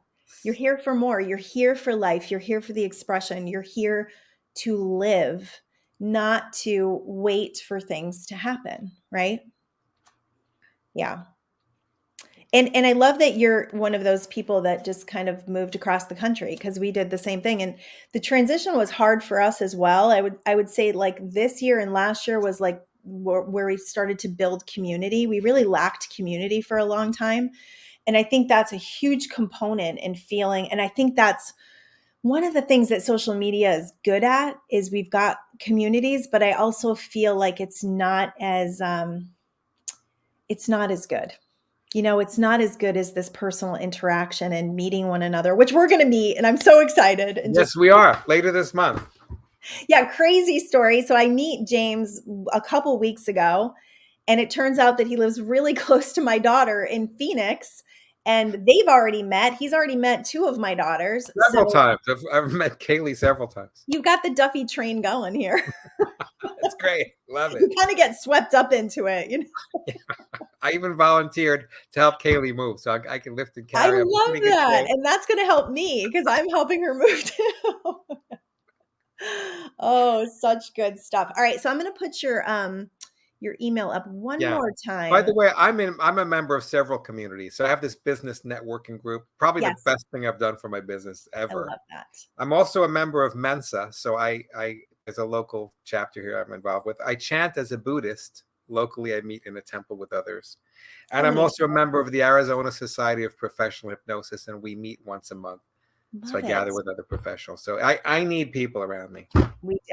You're here for more. You're here for life. You're here for the expression. You're here to live, not to wait for things to happen, right? Yeah. And I love that you're one of those people that just kind of moved across the country, because we did the same thing. And the transition was hard for us as well. I would say, like, this year and last year was like where we started to build community. We really lacked community for a long time. And I think that's a huge component in feeling. And I think that's one of the things that social media is good at, is we've got communities, but I also feel like it's not as good. It's not as good as this personal interaction and meeting one another, which we're going to meet. And I'm so excited. And Yes, we are later this month. yeah, crazy story. So I meet James a couple weeks ago, and it turns out that he lives really close to my daughter in Phoenix, and they've already met. He's already met two of my daughters. Several So times. I've met Kaylee several times. you've got the Duffy train going here. That's great. Love it. You kind of get swept up into it. Yeah. I even volunteered to help Kaylee move, so I can lift and I carry. love that. And that's going to help me because I'm helping her move too. Oh, such good stuff. All right. So I'm going to put your email up one more time. By the way, I'm a member of several communities. So I have this business networking group, probably the best thing I've done for my business ever. I love that. I'm also a member of Mensa. So I there's a local chapter here I'm involved with. I chant as a Buddhist. Locally, I meet in a temple with others. And I'm also a member of the Arizona Society of Professional Hypnosis, and we meet once a month. So I gather with other professionals. So I need people around me.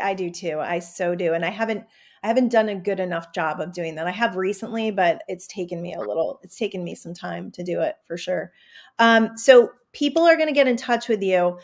I do too. I so do. And I haven't done a good enough job of doing that. I have recently, but it's taken me some time to do it for sure. So people are going to get in touch with you.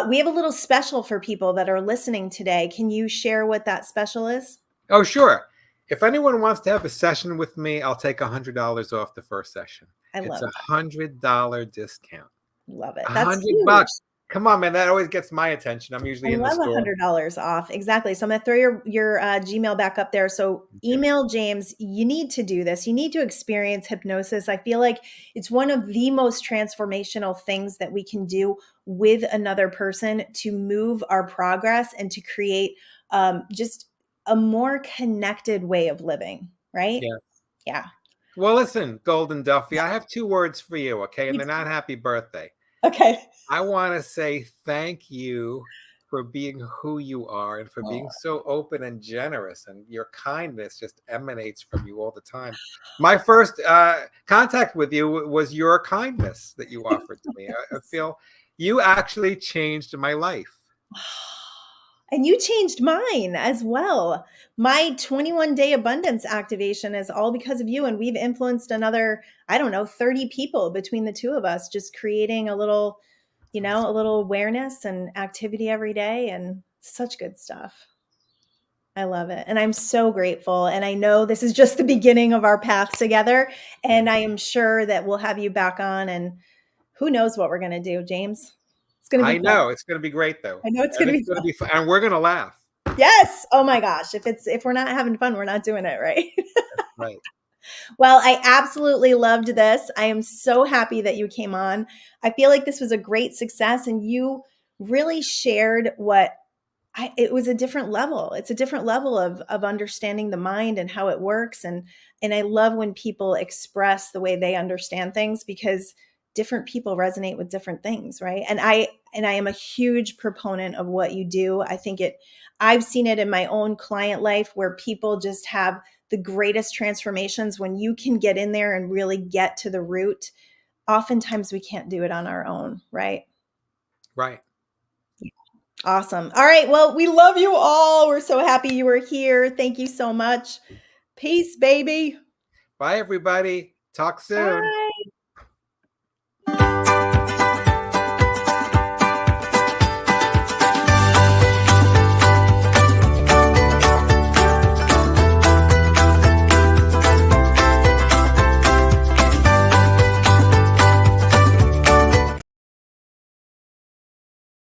We have a little special for people that are listening today. Can you share what that special is? Oh, sure. If anyone wants to have a session with me, I'll take $100 off the first session. It's $100 discount. Love it. That's $100. Come on, man. That always gets my attention. I'm usually in the store. $100 off. Exactly. So I'm going to throw your Gmail back up there. So email James. You need to do this. You need to experience hypnosis. I feel like it's one of the most transformational things that we can do with another person to move our progress and to create just a more connected way of living. Right? Yeah. Well, listen, Golden Duffy, I have 2 words for you, okay? And they're not happy birthday. Okay. I want to say thank you for being who you are and for being so open and generous. And your kindness just emanates from you all the time. My first contact with you was your kindness that you offered to me. I feel you actually changed my life. And you changed mine as well. My 21-day abundance activation is all because of you. And we've influenced another, 30 people between the two of us, just creating a little awareness and activity every day, and such good stuff. I love it. And I'm so grateful. And I know this is just the beginning of our path together. And I am sure that we'll have you back on and who knows what we're going to do, James? It's going to be I fun. know it's going to be great though. I know it's And going to it's be going to fun. be fun. And we're going to laugh. Yes. Oh my gosh. If we're not having fun, we're not doing it right. Right. Well, I absolutely loved this. I am so happy that you came on. I feel like this was a great success and you really shared it was a different level. It's a different level of understanding the mind and how it works. And I love when people express the way they understand things because different people resonate with different things, right? And I am a huge proponent of what you do. I've seen it in my own client life where people just have the greatest transformations when you can get in there and really get to the root. Oftentimes we can't do it on our own, right? Right. Awesome. All right. Well, we love you all. We're so happy you were here. Thank you so much. Peace, baby. Bye, everybody. Talk soon. Bye.